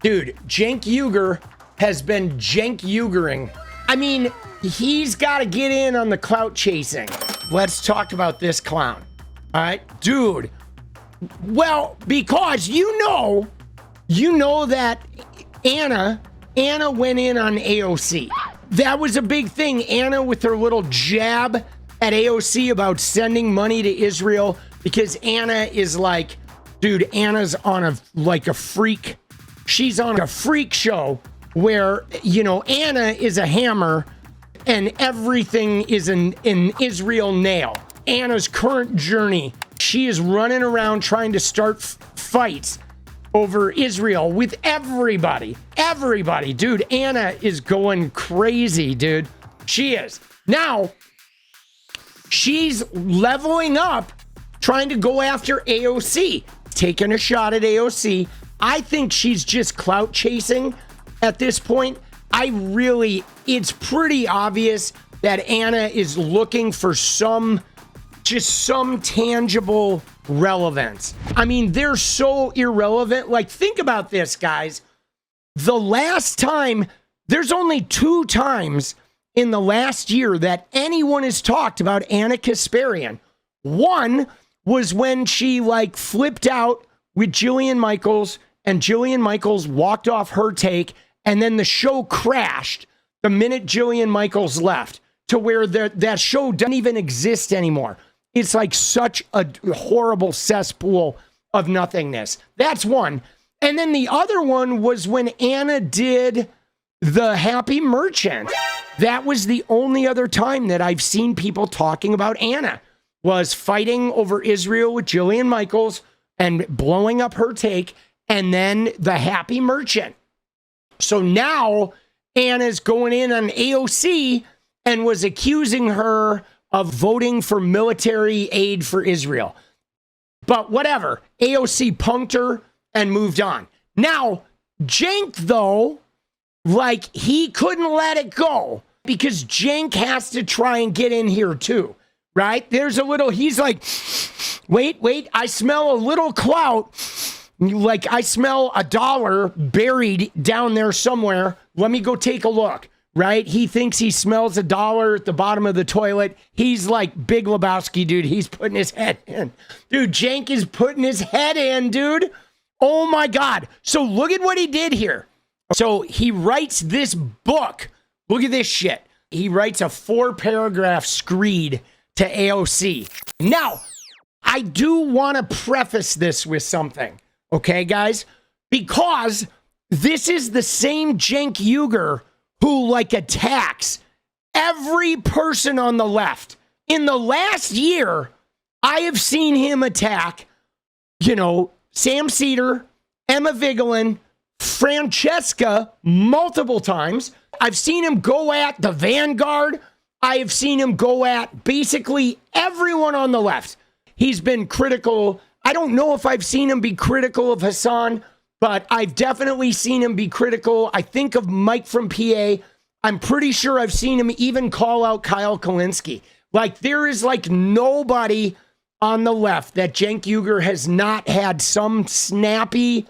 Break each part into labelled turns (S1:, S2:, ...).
S1: Dude, Cenk Uygur has been Cenk Uygering. I mean, he's got to get in on the clout chasing. Let's talk about this clown. All right, dude. Well, because you know that Ana went in on AOC. That was a big thing. Ana with her little jab at AOC about sending money to Israel, because Ana is like, dude, Ana's on a freak. She's on a freak show where, Ana is a hammer and everything is an Israel nail. Ana's current journey, she is running around trying to start fights over Israel with everybody. Everybody, dude. Ana is going crazy, dude. She is. Now, she's leveling up, trying to go after AOC, taking a shot at AOC. I think she's just clout chasing at this point. It's pretty obvious that Ana is looking for some tangible relevance. I mean, they're so irrelevant. Like, think about this, guys. The last time, there's only 2 times in the last year that anyone has talked about Ana Kasparian. One was when she flipped out with Jillian Michaels, and Jillian Michaels walked off her take, and then the show crashed the minute Jillian Michaels left, to where that show doesn't even exist anymore. It's like such a horrible cesspool of nothingness. That's one. And then the other one was when Ana did the Happy Merchant. That was the only other time that I've seen people talking about Ana, was fighting over Israel with Jillian Michaels and blowing up her take, and then the Happy Merchant. So now Ana's going in on AOC and was accusing her of voting for military aid for Israel. But whatever, AOC punked her and moved on. Now, Cenk, though, he couldn't let it go, because Cenk has to try and get in here too, right? He's like, wait, I smell a little clout. I smell $1 buried down there somewhere. Let me go take a look. Right? He thinks he smells $1 at the bottom of the toilet. He's like Big Lebowski, dude. He's putting his head in. Dude, Cenk is putting his head in, dude. Oh my God. So look at what he did here. So he writes this book. Look at this shit. He writes a 4-paragraph screed to AOC. Now, I do want to preface this with something. Okay, guys? Because this is the same Cenk Uygur who attacks every person on the left. In the last year, I have seen him attack, Sam Seder, Emma Vigeland, Francesca multiple times. I've seen him go at the Vanguard. I have seen him go at basically everyone on the left. He's been critical. I don't know if I've seen him be critical of Hassan, but I've definitely seen him be critical. I think of Mike from PA. I'm pretty sure I've seen him even call out Kyle Kulinski. There is nobody on the left that Cenk Uygur has not had some snappy,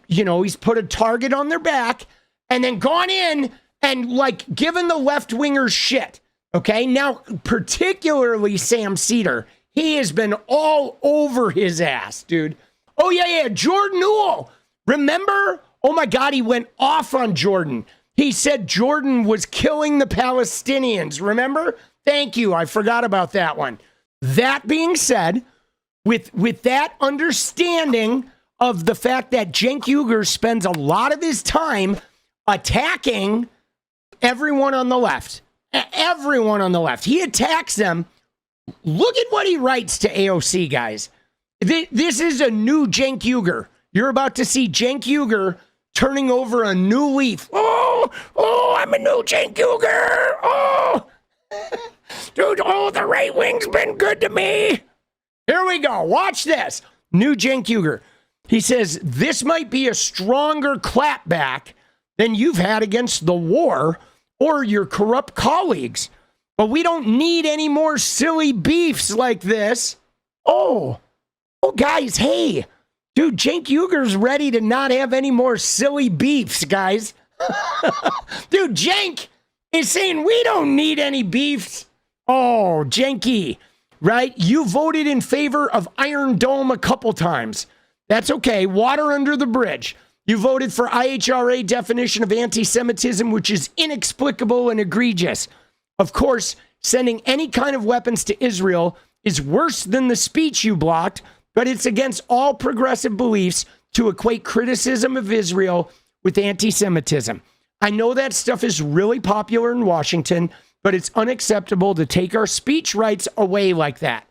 S1: he's put a target on their back and then gone in and given the left-wingers shit. Okay, now particularly Sam Seder. He has been all over his ass, dude. Oh, yeah, Jordan Newell. Remember? Oh, my God, he went off on Jordan. He said Jordan was killing the Palestinians. Remember? Thank you. I forgot about that one. That being said, with that understanding of the fact that Cenk Uygur spends a lot of his time attacking everyone on the left. Everyone on the left. He attacks them. Look at what he writes to AOC, guys. This is a new Cenk Uygur. You're about to see Cenk Uygur turning over a new leaf. Oh, I'm a new Cenk Uygur. Oh, dude, the right wing's been good to me. Here we go. Watch this. New Cenk Uygur. He says, this might be a stronger clapback than you've had against the war or your corrupt colleagues. But we don't need any more silly beefs like this. Oh, guys, hey, Dude, Cenk Uygur's ready to not have any more silly beefs, guys. Dude, Cenk is saying we don't need any beefs. Oh, Cenky, right? You voted in favor of Iron Dome a couple times. That's okay. Water under the bridge. You voted for IHRA definition of anti-Semitism, which is inexplicable and egregious. Of course, sending any kind of weapons to Israel is worse than the speech you blocked, but it's against all progressive beliefs to equate criticism of Israel with anti-Semitism. I know that stuff is really popular in Washington, but it's unacceptable to take our speech rights away like that.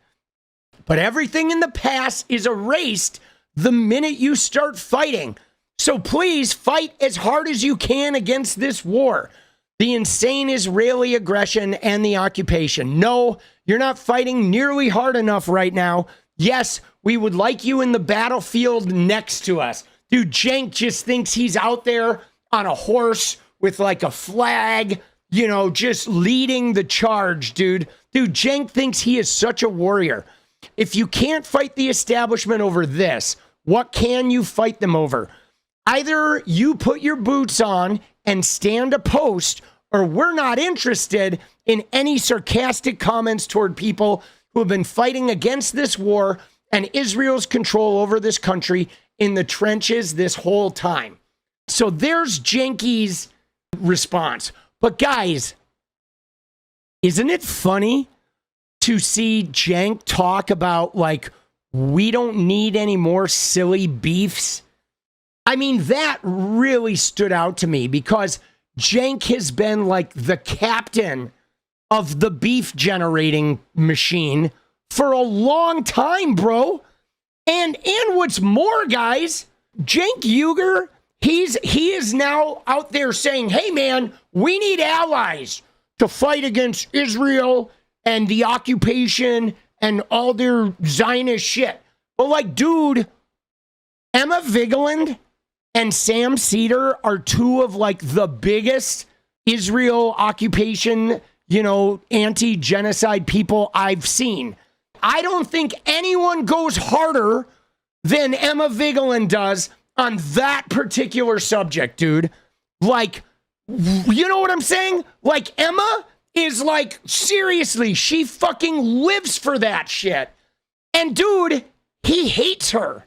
S1: But everything in the past is erased the minute you start fighting. So please fight as hard as you can against this war, the insane Israeli aggression and the occupation. No, you're not fighting nearly hard enough right now. Yes, we would like you in the battlefield next to us. Dude, Cenk just thinks he's out there on a horse with like a flag, you know, just leading the charge, dude. Dude, Cenk thinks he is such a warrior. If you can't fight the establishment over this, what can you fight them over? Either you put your boots on and stand a post, or we're not interested in any sarcastic comments toward people who have been fighting against this war and Israel's control over this country in the trenches this whole time. So there's Cenky's response. But guys, isn't it funny to see Cenk talk about, like, we don't need any more silly beefs? I mean, that really stood out to me because Cenk has been like the captain of the beef generating machine for a long time, bro. And what's more, guys, Cenk Uygur, he is now out there saying, hey man, we need allies to fight against Israel and the occupation and all their Zionist shit. But like, dude, 𝗏𝗡𝗍𝗍 and Sam Seder are two of like the biggest Israel occupation, you know, anti-genocide people I've seen. I don't think anyone goes harder than 𝗏𝗡𝗍𝗍 does on that particular subject, dude. Like, you know what I'm saying? Like, Emma is like, seriously, she fucking lives for that shit. And dude, he hates her.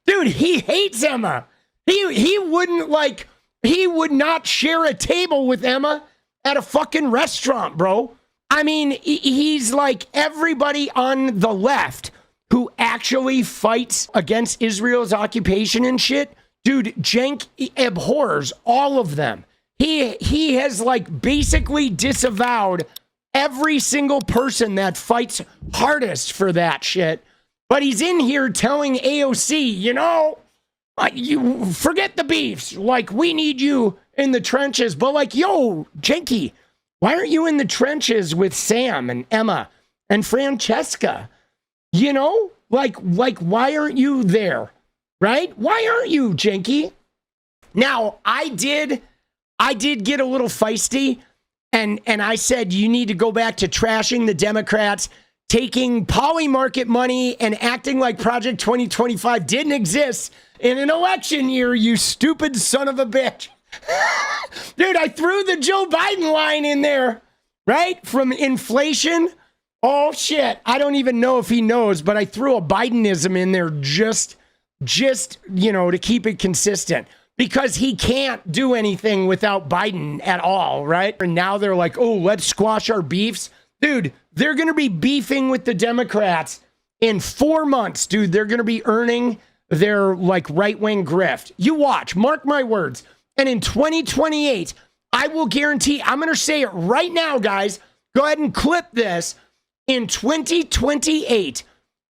S1: Dude, he hates Emma. He wouldn't like, he would not share a table with Emma at a fucking restaurant, bro. I mean, he's like everybody on the left who actually fights against Israel's occupation and shit. Dude, Cenk abhors all of them. He has like basically disavowed every single person that fights hardest for that shit. But he's in here telling AOC, you know, you forget the beefs. Like, we need you in the trenches. But like, yo, Cenky, why aren't you in the trenches with Sam and Emma and Francesca? You know, like why aren't you there? Right? Why aren't you, Cenky? Now, I did get a little feisty, and I said you need to go back to trashing the Democrats, taking poly-market money and acting like Project 2025 didn't exist in an election year, you stupid son of a bitch. Dude, I threw the Joe Biden line in there, right? From inflation. Oh, shit. I don't even know if he knows, but I threw a Bidenism in there just, you know, to keep it consistent. Because he can't do anything without Biden at all, right? And now they're like, oh, let's squash our beefs. Dude, they're going to be beefing with the Democrats in 4 months, dude. They're going to be earning their, like, right-wing grift. You watch. Mark my words. And in 2028, I will guarantee, I'm going to say it right now, guys. Go ahead and clip this. In 2028,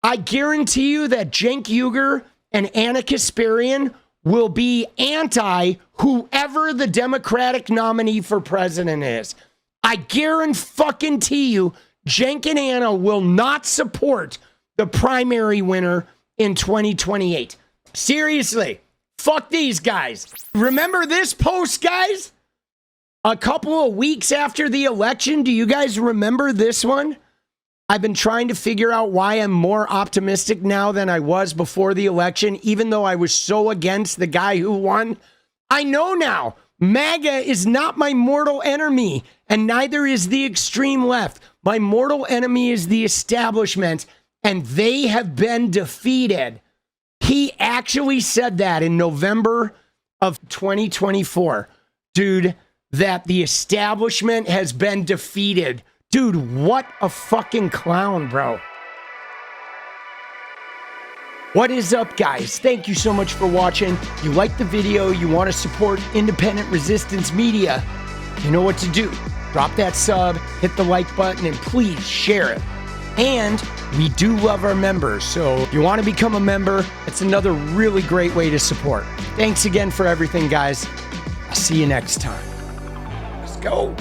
S1: I guarantee you that Cenk Uygur and Ana Kasparian will be anti whoever the Democratic nominee for president is. I guarantee you, Cenk and Ana will not support the primary winner in 2028. Seriously, fuck these guys. Remember this post, guys? A couple of weeks after the election, do you guys remember this one? I've been trying to figure out why I'm more optimistic now than I was before the election, even though I was so against the guy who won. I know now. MAGA is not my mortal enemy, and neither is the extreme left. My mortal enemy is the establishment, and they have been defeated. He actually said that in November of 2024. Dude, that the establishment has been defeated. Dude, what a fucking clown, bro. What is up, guys? Thank you so much for watching. If you like the video, you want to support independent resistance media, you know what to do. Drop that sub, hit the like button, and please share it. And we do love our members, so if you want to become a member, it's another really great way to support. Thanks again for everything, guys. I'll see you next time. Let's go.